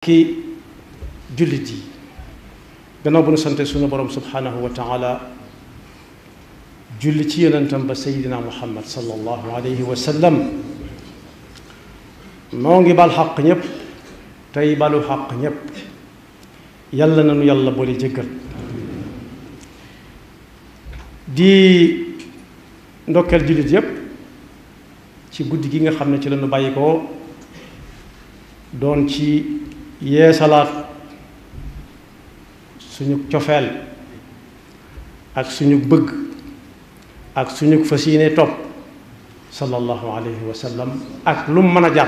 ki jullit yi gannaaw bu nu sante sunu borom subhanahu wa taala julli ci yonentam ba sayidina muhammad sallallahu alayhi wa sallam noo ngi bal xaq ñépp tey balu xaq ñépp yàlla na nu yàlla boole jéggal di ndokkeel jullit yépp ci guddi gi nga xam ne ci la nu bàyyi ko doon ci yeesalaat suñu cofeel ak suñu bëgg ak suñu fas yéene topp sallallahu alayhi wa sallam ak lu mu mën a jar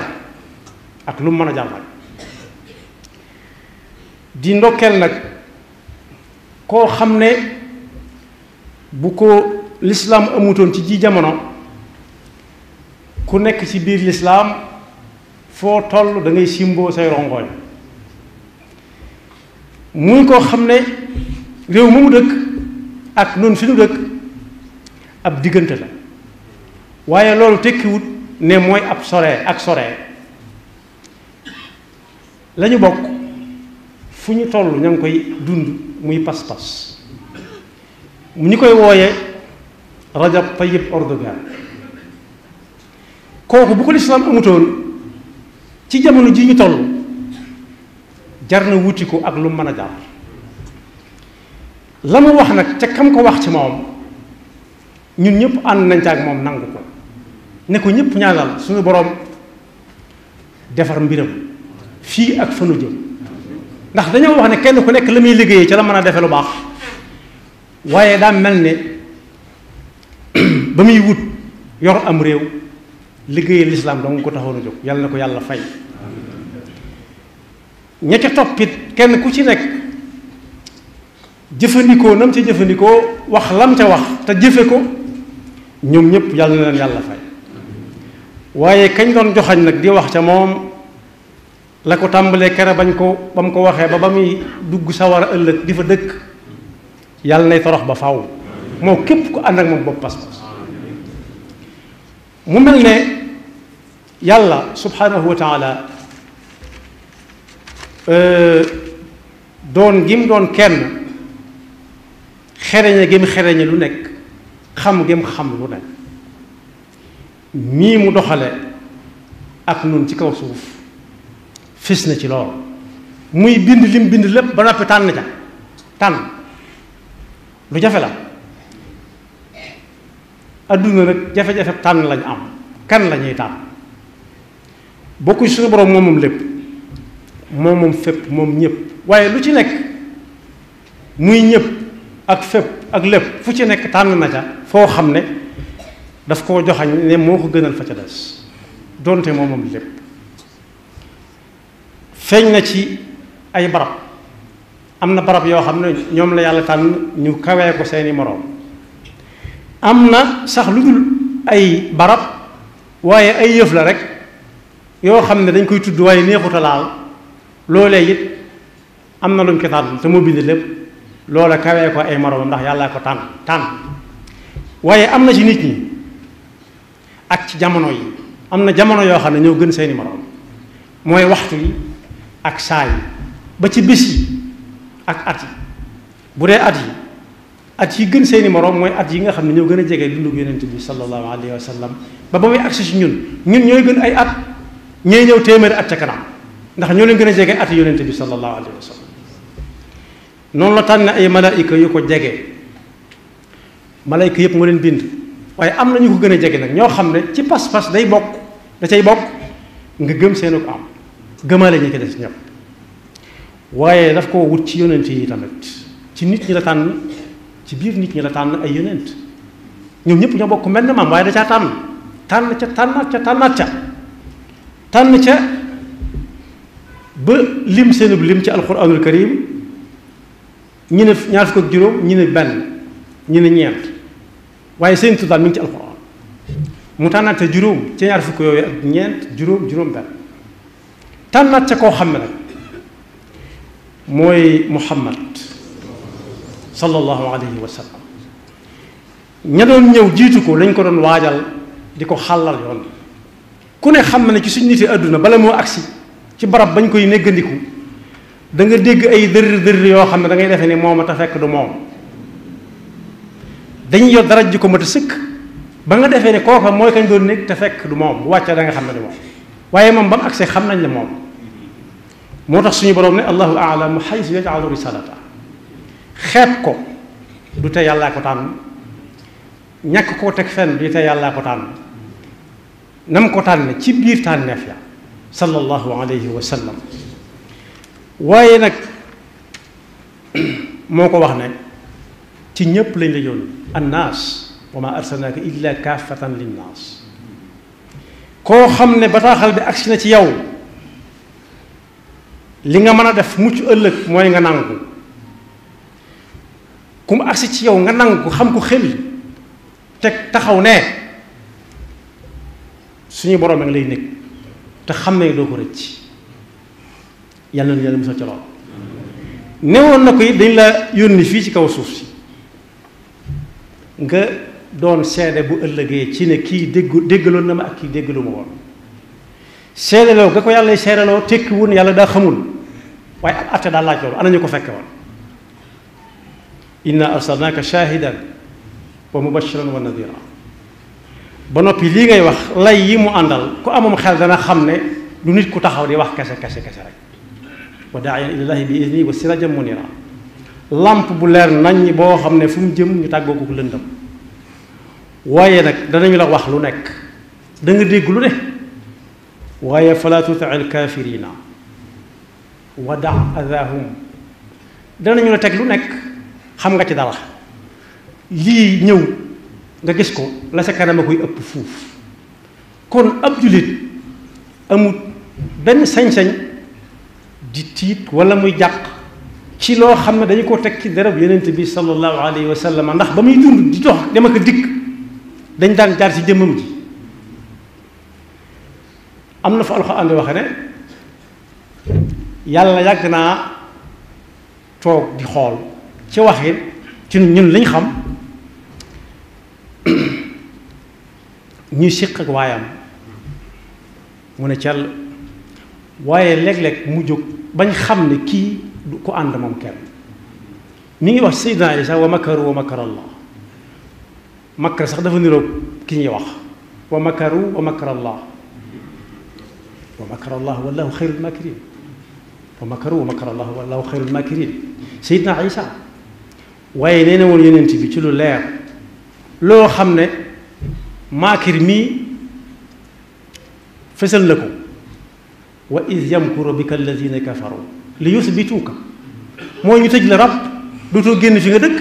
ak lu mu mën a jar nag di ndokkeel nag koo xam ne bu ko lislaam amutoon ci ji jamono ku nekk ci biir lislaam foo toll da ngay simboo say rongoñ muy koo xam ne réew mu dëkk ak noonu fi nu dëkk ab diggante la waaye loolu tekkiwut ne mooy ab sore ak sore lañu bokk fu ñu toll ña ngi koy dund muy pas-pas mu ñu koy wooye Rajab Tayyip Erdogan kooku bu ko lislaam amutoon ci jamono ji ñu toll jar na wuti ko ak lu mën a jar la mu wax nag ca kam ko wax ci moom ñun ñëpp ànd nañ ca ak moom nangu ko ne ko ñëpp ñaanal suñu boroom defar mbiram fii ak fanu jëm ndax dañoo wax ne kenn ku nekk la muy liggéeyee ca la mën a defe lu baax waaye daa mel ne ba muy wut yor am réew liggéeyee lislaam dong ko taxoon a jóg yàlla na ko yàlla fay ña ca toppit kenn ku ci nekk jëfandikoo nam ca jëfandikoo wax lam ca wax te jëfe ko ñoom ñëpp yàlla na leen yàlla fay waaye kañ doon joxañ nag di wax ca moom la ko tàmbalee kere ba mu ko waxee ba muy dugg sawara ëllëg di fa dëkk yàlla nay torox ba faw moo képp ku ànd ak moom bopp pas-pas mu mel ne yàlla subhanahu wa taala doon gim doon kenn xereñe gim xereñe lu nekk xam gim xam lu nekk mii mu doxale ak nun ci kaw suuf fis na ci lool muy bind lim bind lépp ba noppi tànn ca tànn lu jafe la adduna nag jafe-jafe tànn lañ am kan la ñuy tànn bokku suñu borom moom lépp moom fépp moom ñëpp waaye lu ci nekk muy ñëpp ak fépp ak lépp fu ci nekk tànn na ca foo xam ne daf koo joxañ ne moo ko gënal fa ca des donte moom lépp feeñ na ci ay barab am na barab yoo xam ne ñoom la yàlla tànn ñu kawee ko seeni moroom am na sax lu dul ay barab waaye ay yëf la rek yoo xam ne dañ koy tudd waaye neexuta laal loolee it am na luñ ko tànn te moo bind lépp loola kawee ko ay moroomam ndax yàllaa ko tànn waaye am na ci nit ñi ak ci jamono yi am na jamono yoo xam ne ñoo gën seeni moroom mooy waxtu yi ak saa yi ba ci bés yi ak at yi bu dee at yi gën seeni moroom mooy at yi nga xam ne ñoo gën a jege dundu yonent bi sallallahu alayhi wa sallam ba muy agsi ci ñun ñooy gën ay at ñooy ñëw téeméeri at ca kanam ndax ñoo leen gën a jege at yonent bi sallallahu alayhi wa sallam noonu la tànn ay malaayika yu ko jege malaayika yëpp moo leen bind waaye am na ñu ko gën a jege nag ñoo xam ne ci pas-pas da cay bokk nga gëm seenu ko am gëmale ñi ko des ñëpp waaye daf ko wut ci yonent yi tamit ci nit ñi la tànn ci biir nit ñi la tànn ay yonent ñoom ñëpp ñoo bokk mel na maam waaye da caa tànn ca ba lim seenub lim ci alquranul karim ñi ne ñaar fukk ak juróom ñi ne benn ñi ne ñeent waaye seen tuddaal mi ngi ci alquran mu tànnaat ca juróom ca ñaar fukk yooyu ak ñeent juróom benn tànnaat ca koo xam ne nag mooy muhammad sallallahu alayhi wa sallam ña doon ñëw jiitu ko lañ ko doon waajal di ko xàllal yoon ku ne xam na ne ci suñu niti àdduna bala moo agsi ci barab bañ koy néggandiku da nga dégg ay dër yoo xam ne da ngay defee ni moom a te fekk du moom dañuy yor dara ji ko mat a sëkk ba nga defee ne kooka mooy kañ doon nekk te fekk du moom bu wàccee da nga xam ne du moom waaye moom ba mu agsee xam nañ ne moom moo tax suñu borom ne allahu a'lamu haythu yaj'alu risalata xeeb ko du te yàllaa ko tànn ñàkk koo teg fenn du te yàllaa ko tànn nam ko tànn ci biir tànneef ya sallallahu alayhi wa sallam waaye nag moo ko wax ne ci ñépp lañ la yónni annaas wa ma arsalnaaka illa kaafatan linnaas koo xam ne bataaxal bi agsi na ci yow li nga mën a def mucc ëllëg mooy nga nangu ku mu agsi ci yow nga nangu xam ko xel teg taxaw ne suñu borom a ngi lay nekk te xam ne doo ko rëcc yàlla na yàlla musal ci lool newoon na ko it dañ la yónni fii ci kaw suuf si nga doon seede bu ëllëgee ci ne kii déggaloon na ma ak kii déggalu ma woon seedeloo nga ko yàlla seedeloo tekki wun yàlla daa xamul waaye ab atte daa laaj loolu ana ñu ko fekke woon inna arsalnaaka shaahidan wa mubashiran wa nadira ba noppi lii ngay wax lay yi mu àndal ku amum xel dana xam ne du nit ku taxaw di wax kese rek wa daa'iyan ilallaahi bi idnihi wa sirajan munira lamp bu leer nañ boo xam ne fu mu jëm ñu tàggoo ko lëndëm waaye nag danañu la wax lu nekk da nga dégg lu ne waaye fala tuti'il kaafiriina wa da' adaahum danañu la teg lu nekk xam nga ci dara lii ñëw nga gis ko la sa kanam a koy ëpp fuuf kon ab jullit amut benn sañ-sañ di tiit wala muy jàq ci loo xam ne dañu ko teg ci derab yonent bi sallallahu alayhi wa sallam ndax ba muy dund di dox dama ko dikk dañ daan jaar ci jëmmam ji am na fa alxuraan waxe ne yàlla yàgg naa toog di xool ci waxin ci ñun liñ xam ñuy siq ak waayam mu ne cell waaye léeg-léeg mu jóg bañ xam ne kii du ko ànd moom kenn mi ngi wax Seydina Isa wa makaru wa makara allah makar sax dafa niroog ki ñuy wax wa makaru wa makara allah wa makara allah wallahu xayrul makirin wa makaru wa makara allah wallahu xayrul makirin Seydina Isa waaye nee na woon yonent bi ci lu leer loo xam ne maakir mii fësal na ko wa iz yamkuru bika alladina kafaru li yusbituuka mooy ñu tëj la rab dootoo génn fi nga dëkk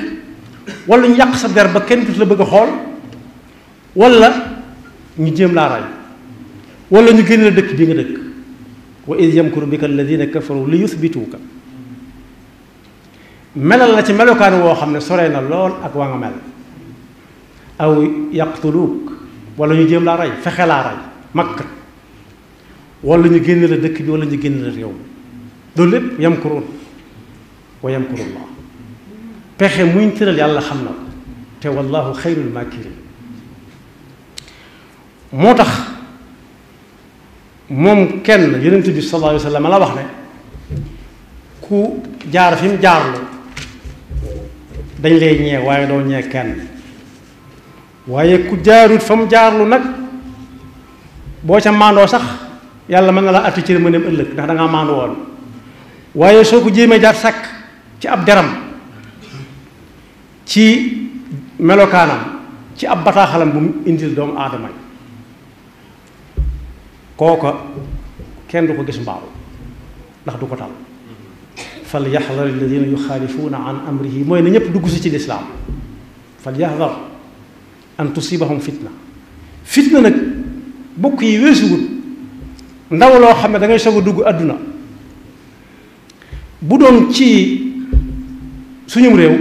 wala ñu yàq sa der ba kenn dut la bëgg a xool wala ñu jéem laa ray wala ñu génn la dëkk bi nga dëkk wa iz yamkuru bika alladina kafaru li yusbituuka melal na ci melokaan woo xam ne sore na lool ak waa nga mel aw yaqtuluuk wala ñu jéem laa rey fexe laa rey makk wala ñu génn la dëkk bi wala ñu génn la réew loolu lépp yamkuruun wa yamkurullah pexe muñ tëral yàlla xam na te wallahu xayrul makirin moo tax moom kenn yonent bi sallallahu alayhi wa sallam la wax ne ku jaar fi mu jaarlu dañ lay ñee waaye doo ñee kenn waaye ku jaarut fa mu jaarlu nag boo ca maandoo sax yàlla mën na la atti ci mëneem ëllëg ndax da ngaa maandu woon waaye soo ko jéemee jaar sàkk ci ab deram ci melokaanam ci ab bataaxalam bu mu indil doomu aadama yi kooka kenn du ko gis mbaaru ndax du ko tal fal yaxdar alladina yuxaalifuuna an amrihi mooy na ñëpp dugg si ci lislaam fal yaxdar an tusibahum fitna nag bokk yi weesuwut ndaw loo xam ne da ngay soog a dugg àdduna bu doon ci suñum réew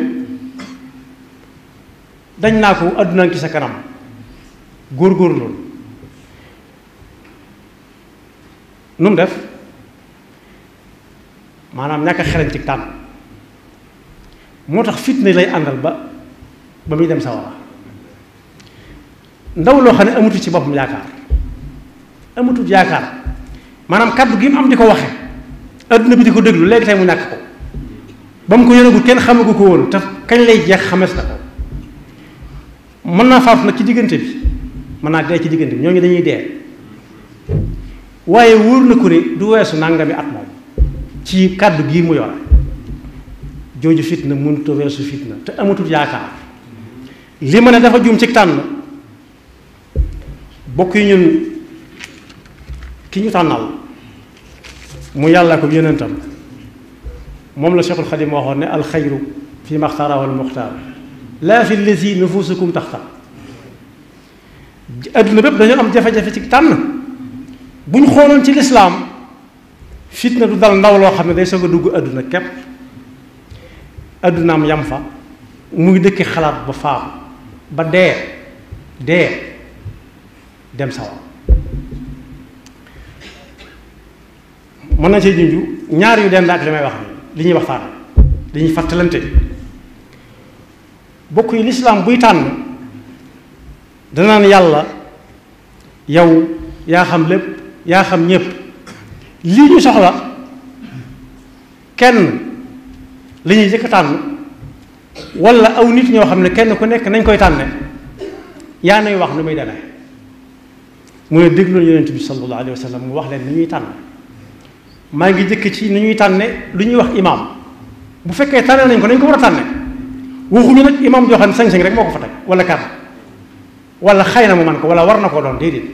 dañ naa ko àdduna ngi sa kanam góorgóorlu nu mu def maanaam ñàkk a xereñ ci tànn moo tax fitna lay àndal ba muy dem sawara ndaw loo xam ne amatul ci boppam yaakaar amatul yaakaar maanaam kàddu gi mu am di ko waxe adduna bi di ko déglu léegi tey mu ñàkk ko ba mu ko yënagul kenn xamagu ko woon te kañ lay jeex xamees na ko mën naa faatu nag ci diggante bi mën naa dee ci diggante bi ñooñu dañuy dee waaye wóor na ko ne du weesu nangami at moom ci kàddu gii mu yore jooju fitna mënut a weesu fitna te amatul yaakaar li ma ne dafa juum ci tànn bokk yi ñun ki ñu tànnal mu yàlla ko yonentam moom la Cheikhul Xadim waxoon ne alxayru fi maxtaara wal muxtaar laa fi lazi nufusukum taxtar adduna bépp dañoo am jafe-jafe ci tànn bu ñu xooloon ci lislaam fitna du dal ndaw loo xam ne day soog a dugg adduna képp addunaam yam fa muy dëkki xalaat ba faam ba dee dem sawar mën na cee junju ñaar yu dend ak li may wax ni li ñuy waxtaan li ñuy fàttalante bokk yi lislaam buy tànn danaan yàlla yow yaa xam lépp yaa xam ñépp lii ñu soxla kenn li ñuy jëkk tànn wala aw nit ñoo xam ne kenn ku nekk nañ koy tànne yaa nay wax nu muy demee mu ne déglu yonent bi sallallahu alayhi wa sallam mu wax leen ni ñuy tànn maa ngi jëkk ci ni ñuy tànne lu ñuy wax imaam bu fekkee tànne nañ ko nañ ko war a tànne waxuñu nag imaam joo xam ne sañ-sañ rek moo ko fa teg wala kàddu wala xëy na mu man ko wala war na koo doon déedéet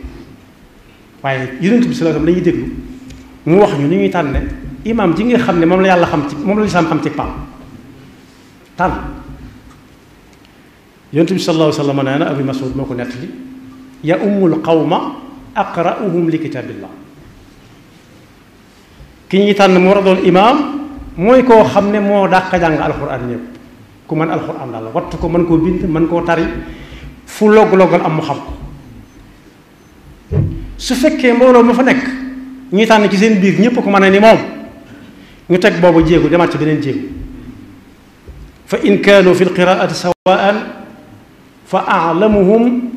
waaye yonent bi sallallahu alayhi wa sallam dañuy déglu mu wax ñu ni ñuy tànne imaam ji nga xam ne moom la yàlla xam ci moom la lislaam xam ci paam tànn yonent bi sallallahu alayhi wa sallam nee na Abi Mas'ud moo ko nettali ya ummul qawma aqra'uhum li kitaabillah ki ñuy tànn mu war a doon imaam mooy koo xam ne moo dàq jàng alxuraan ñëpp ku mën alxuraan daal wattu ko mën koo bind mën koo tari fu logg-loggal am mu xam ko su fekkee mbooloo ma fa nekk ñuy tànn ci seen biir ñëpp ko mën a ni moom ñu teg boobu jéegu demaat ci beneen jéegu fa in kaanu fi lqiraati sawaan fa alamuhum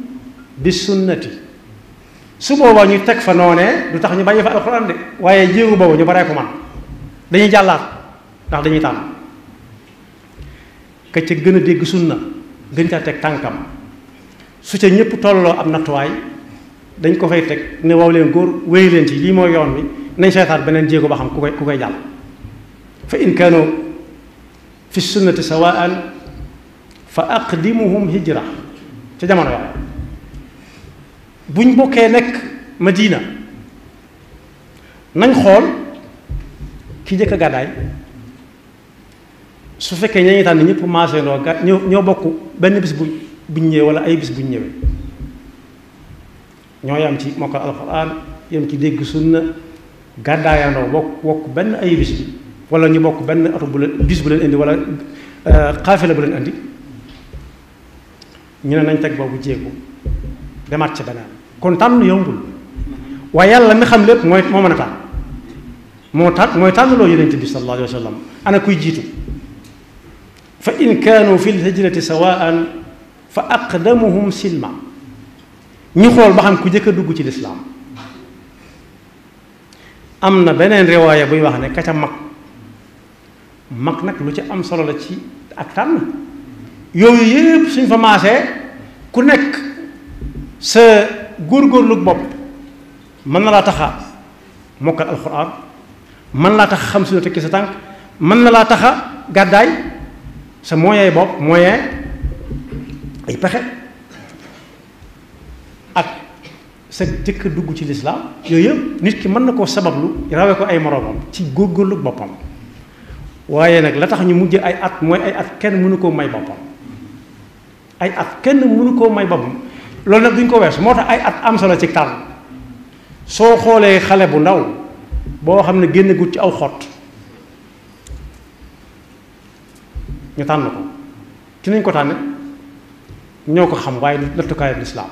bi sunnati su boobaa ñu teg fa noonee du tax ñu bàyyi fa alxuraan de waaye jéegu boobu ñu baree ko man dañuy jàllaat ndax dañuy tànn ka ca gën a dégg sunna gën caa teg tànkam su ca ñëpp tolloo am nattuwaay dañ ko fay teg ne waaw leen góor wéy leen ci lii mooy yoon wi nañ seetaat beneen jéego ba xam ku koy jàll fa in kaanu fi sunnati sawaan fa aqdimuhum hijra ca jamono yooyu buñ bokkee nekk Madina nañ xool ki jëkk a gàddaay su fekkee ña ñuy tànn ñëpp maasee ñoo bokk benn bis buñ ñëwee wala ay bis buñ ñëwee ñoo yam ci mokkal alxuraan yam ci dégg sunna gàddaayandoo bokk benn ay bis bi wala ñu bokk benn oto bis bu leen indi wala xaafila bu leen indi ñu ne nañ teg boobu jéegu demaat ci beneen kon tànn yombul waaye yàlla mi xam lépp moo mën a tànn mooy tànn loo yonent bi sallallahu alayhi wa sallam ana kuy jiitu fa in kaanu fi lhijrati sawaan fa aqdamuhum silma ñu xool ba xam ku jëkk a dugg ci lislaam am na beneen riwaaya buy wax ne ka ca mag nag lu ci am solo la ci ak tànn yooyu yëpp suñ fa maasee ku nekk sa góorgóorlu bopp mën na laa taxa mokkal alxuraan mën laa taxa xam sunna tekki sa tànk mën na laa taxa gàddaay sa moyen bopp moyen ay pexe ak sa jëkk dugg ci lislaam yooyu yëpp nit ki mën na koo sabablu rawee ko ay moroomam ci góorgóorlu boppam waaye nag la tax ñu mujj ay at mooy ay at kenn mënu koo may boppam ay at kenn mënu koo may boppam loolu nag duñ ko weesu moo tax ay at am solo ci tànn soo xoolee xale bu ndaw boo xam ne génn gut ci aw xott ñu tànn ko ci nañ ko tànne ñoo ko xam waaye nattukaayu lislaam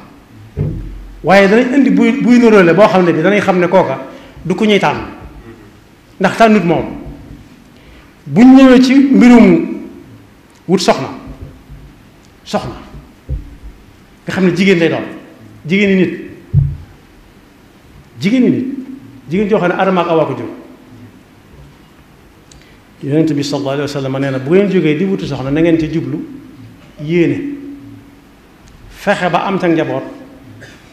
waaye danañ indi buy nuróole boo xam ne bi danañ xam ne kooka du ko ñuy tànn ndax tànnut moom buñ ñëwee ci mbirum wut soxna nga xam ne jigéen lay doon jigéen nit jigéen joo xam ne Adama ak Awa ko jur yonent bi sallallahu alayhi wa sallam nee na bu ngeen jógee di wuti soxna na ngeen ci jublu yéene fexe ba am ca njaboot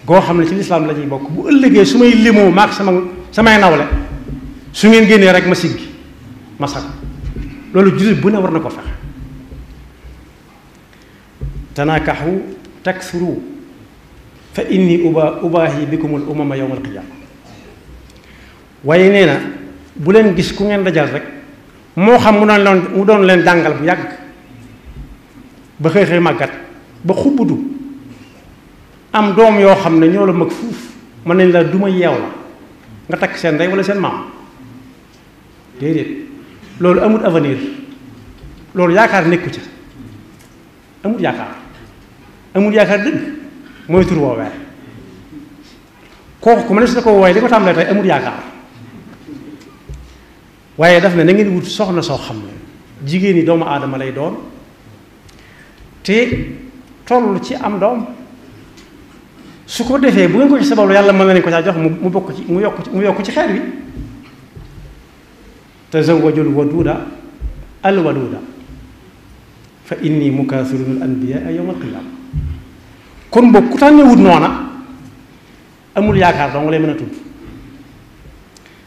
goo xam ne ci lislaam la ñuy bokk bu ëllëgee su may limoo maag samay nawle su ngeen génnee rek ma siggi ma sag loolu jullit bu ne war na ko fexe tanaakaxu taksuru fa inni ubaahi bikumul umama yawmal qiyaama waaye nee na bu leen gis ku ngeen dajal rek moo xam mu doon leen jàngal bu yàgg ba xëy xëy màggat ba xubbudu am doom yoo xam ne ñoo la mag fuuf mën nañ la duma yeew la nga takk seen ndey wala seen maam déedéet loolu amul avenir loolu yaakaar nekku ca amul yaakaar dëgg mooy tur woowee kooku ku ma ne su ko wooye li ko tàmbalee tey amul yaakaar waaye daf ne na ngeen wut soxna soo xam ne jigéen ñi doomu aadama lay doon te toll ci am doom su ko defee bu ngeen ko ci sababu yàlla mën na leen ko caa jox mu bokk ci mu yokk ci xeet wi tazawwajul waduuda al waduuda fa inni mukathirun al anbiyaa yawm al qiyaama kon boog ku tànnee wut noona amul yaakaar dong lay mën a tudd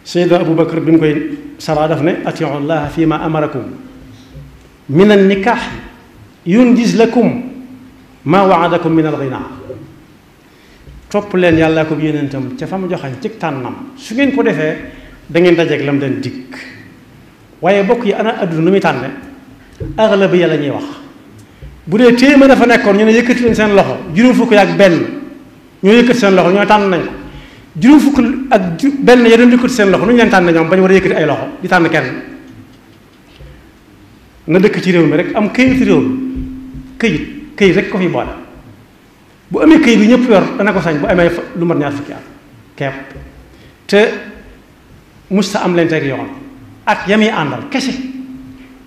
Seydina Abu Bakar bi mu koy saraa daf ne atiu llaha fi ma amarakum min an nikaax yunjiz lakum ma waadakum min al ghina topp leen yàlla ko yonentam ca fa mu joxañ ci tànnam su ngeen ko defee da ngeen dajeeg lam leen dikk waaye bokk yi ana adduna nu muy tànne aghlab ya la ñuy wax bu dee téeméer dafa nekkoon ñu ne yëkkati leen seen loxo juróom fukk ak benn ñoo yëkkati seen loxo ñoo tànn nañ ko juróom fukk ak benn ya doon yëkkati seen loxo nu ñu leen tànn ñoom ba ñu war a yëkkati ay loxo di tànn kenn na dëkk ci réew mi rek am këyit réew mi këyit rek ko fi boole bu amee këyit bi ñëpp yor dana ko sañ bu amee lu mat ñaar fukki at kepp te musta am leen teg yoon ak yami àndal kese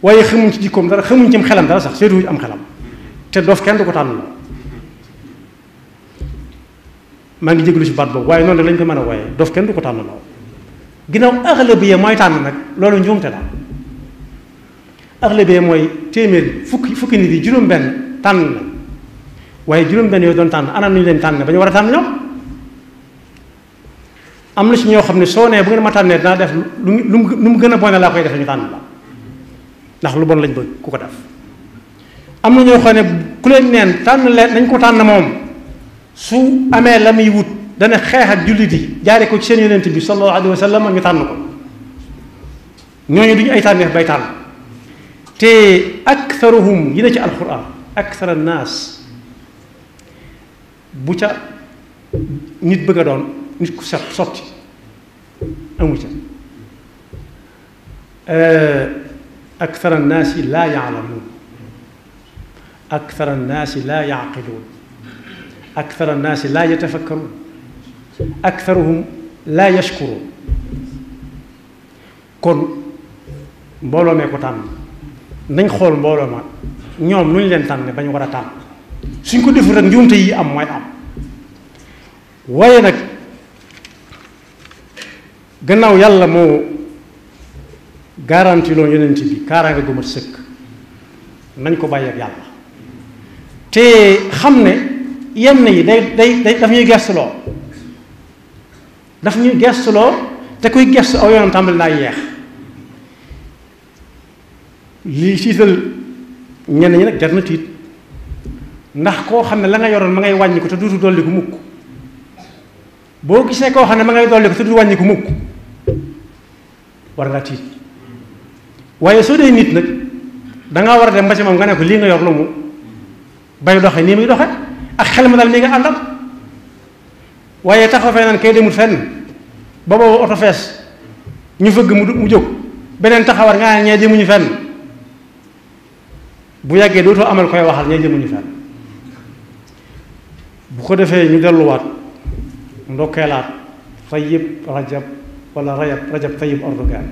waaye xamuñ ci jikkoom dara xamuñ ci xelam dara sax seetuwuñ am xelam te dof kenn du ko tànn la maa ngi jéglu ci baat boobu waaye noonu rek lañ ko mën a wooyee dof kenn du ko tànn la ginnaaw aghlabiya mooy tànn nag loolu njuumte la aghlabiya mooy téeméer fukki nit yi juróom-benn tànn na waaye juróom-benn yooyu doon tànn ana nu ñu leen tànn ba ñu war a tànn ñoom am na ci ñoo xam ne soo nee bu ngeen ma tànnee dinaa def lu mu gën a bone laa koy defee ñu tànn la ndax lu bon lañ bëgg ku ko def am na ñoo xam ne ku leen neen tànn leen nañ ko tànn moom su amee la muy wut dana xeex ak jullit yi jaare ko ci seen yonent bi sallallahu alayhi wa sallam ñu tànn ko ñooñu duñu ay tànneef bay tànn te aktharuhum yi ne ci alquran akthar annaas bu ca nit bëgg a doon nit ku set sotti amu ca akthar annaasi laa yaalamuun akthar annaasi laa yaqiluun akthar annaasi laa yatafakkaruun aktharuhum laa yashkuruun kon mbooloo mee ko tànn nañ xool mbooloo ma ñoom lu ñu leen tànn ba ñu war a tànn suñ ko deful rek njuumte yi am mooy am waaye nag gannaaw yàlla moo garanti loon yonent bi kaaraange gu mat sëkk nañ ko bàyyi ak yàlla te xam ne yenn yi daf ñuy gestuloo te kuy gestu aw yoonam tàmbali naa yeex lii tiital ñenn ñi nag jar na tiit ndax koo xam ne la nga yoroon ma ngay wàññi ko te duutu dolli ko mukk boo gisee koo xam ne ma ngay dolli ko te duutu wàññi ko mukk war ngaa tiit waaye soo dee nit nag dangaa war a dem ba ci moom nga ne ko lii nga yor lu mu bay doxe nii muy doxe ak xel ma dal mi nga àndal waaye taxaw fee naan kay demul fenn ba boobu oto fees ñu fëgg mu jóg beneen taxawar nga ne ñee demuñu fenn bu yàggee dootoo amal koy waxal ñee demuñu fenn bu ko defee ñu delluwaat ndokkeelaat Tayyib Rajab wala Rajab Tayyib Erdogan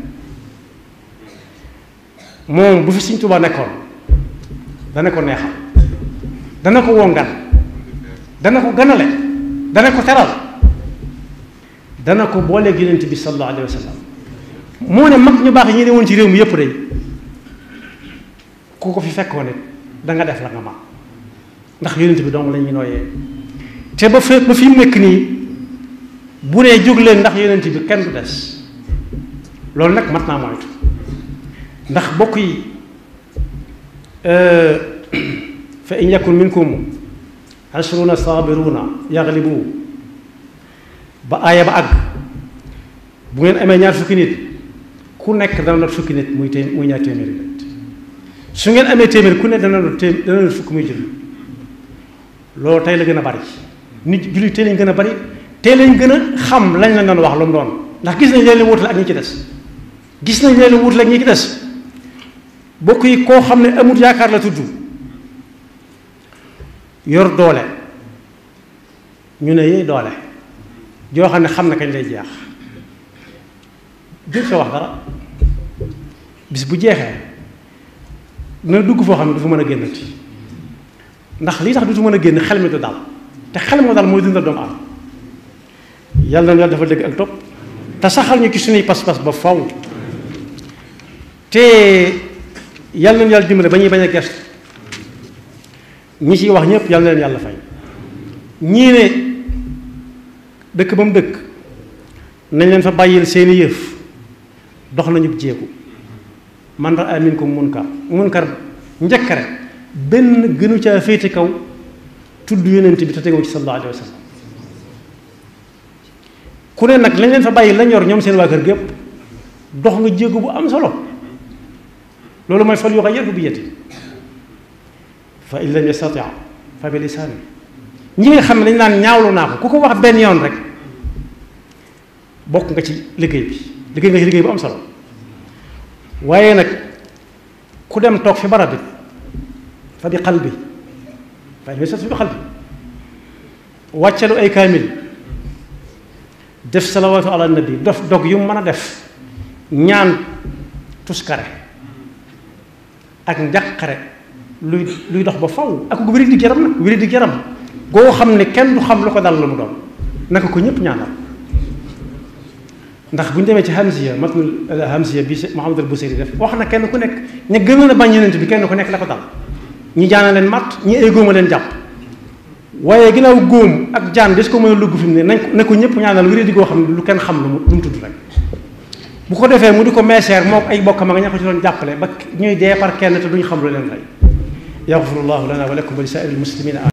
moom bu fi Sëñ Tuubaa nekkoon dana ko neexal dana ko wongal dana ko ganale dana ko teral dana ko booleeg Yonent bi sallallahu alayhi wa sallam moo ne mag ñu baax yi ñu ne woon ci réew mi yëpp day ku ko fi fekkoon it da nga def la nga ma ndax yonent bi dong la ñuy nooyee te ba fi mu nekk nii bu nee jóg leen ndax yonent bi kenn du des loolu nag mat naa moytu ndax bokk yi fa in yakun minkum 20 sabiruna yaglibu ba aaya ba àgg bu ngeen amee ñaar fukki nit ku nekk dana not fukki nit muy ñaar téeméeri nit su ngeen amee téeméer ku nekk dana not fukki muy jël loolu tey la gën a bari nit jullit tey lañ gën a bari tey lañ gën a xam lañ la doon wax lu mu doon ndax gis nañ leen wutale ak ñi ci des gis nañ leen wutale ak ñi ci des bokk yi koo xam ne amut yaakaar la tudd yor doole ñu ne yee doole joo xam ne xam na kañ lay jeex jël sa wax dara bis bu jeexee dina dugg foo xam ne du fa mën a génnati ndax lii tax du mën a génn xel mi du dal te xel moo dal mooy dundal doomu am yàlla na yàlla dafa dëgg ak topp te saxal ñu ci suñuy pas-pas ba faw te yàlla na yàlla dimbale ba ñuy bañ a gestu ñi ciy wax ñëpp yàlla na leen yàlla fay ñii ne dëkk ba mu dëkk nañ leen fa bàyyil seeni yëf dox nañu jéegu man raa minkum munkar njëkkare benn gënu caa féete kaw tudd yonent bi te tegoo ci sallallahu alayhi wa sallam ku ne nag lañ leen fa bàyyi lañ yor ñoom seen waa kër gépp dox nga jéego bu am solo loolu mooy fal yughayyirhu bi yadihi fa in lam yastati' fa bi lisaanihi ñi nga xam ne dañ naan ñaawlu naa ko ku ko wax benn yoon rek bokk nga ci liggéey nga ci liggéey bu am solo waaye nag ku dem toog fi barab bi fa bi qalbi fa in lam yastati' fa bi qalbi wàccalu ay kaamil def salawaatu ala nabi dog yu mën a def ñaan tuskare ak njàqare luy dox ba faw ak wéri di yaram nag wéri di yaram goo xam ne kenn du xam lu ko dal lu mu doon naka ko ñëpp ñaanal ndax bu ñu demee ci hamziya matnul hamziya bi Muhammad al Busiri def wax na kenn ku nekk ña gënoon a bañ yonent bi kenn ku nekk la ko dal ñi jaana leen matt ñi ay góoma leen jàpp waaye ginnaaw góom ak jaan des ko mën a lugg fi mu ne nañ ne ko ñëpp ñaanal wéri di goo xam ne lu kenn xam lu mu tudd rek bu ko defee mu di ko meeseer moo ay bokkam a nga ña ko ci doon jàppale ba ñuy dee par kenn te duñ xam lu leen rey yaxfirullahu lana wa lakum wa li saa'iril muslimina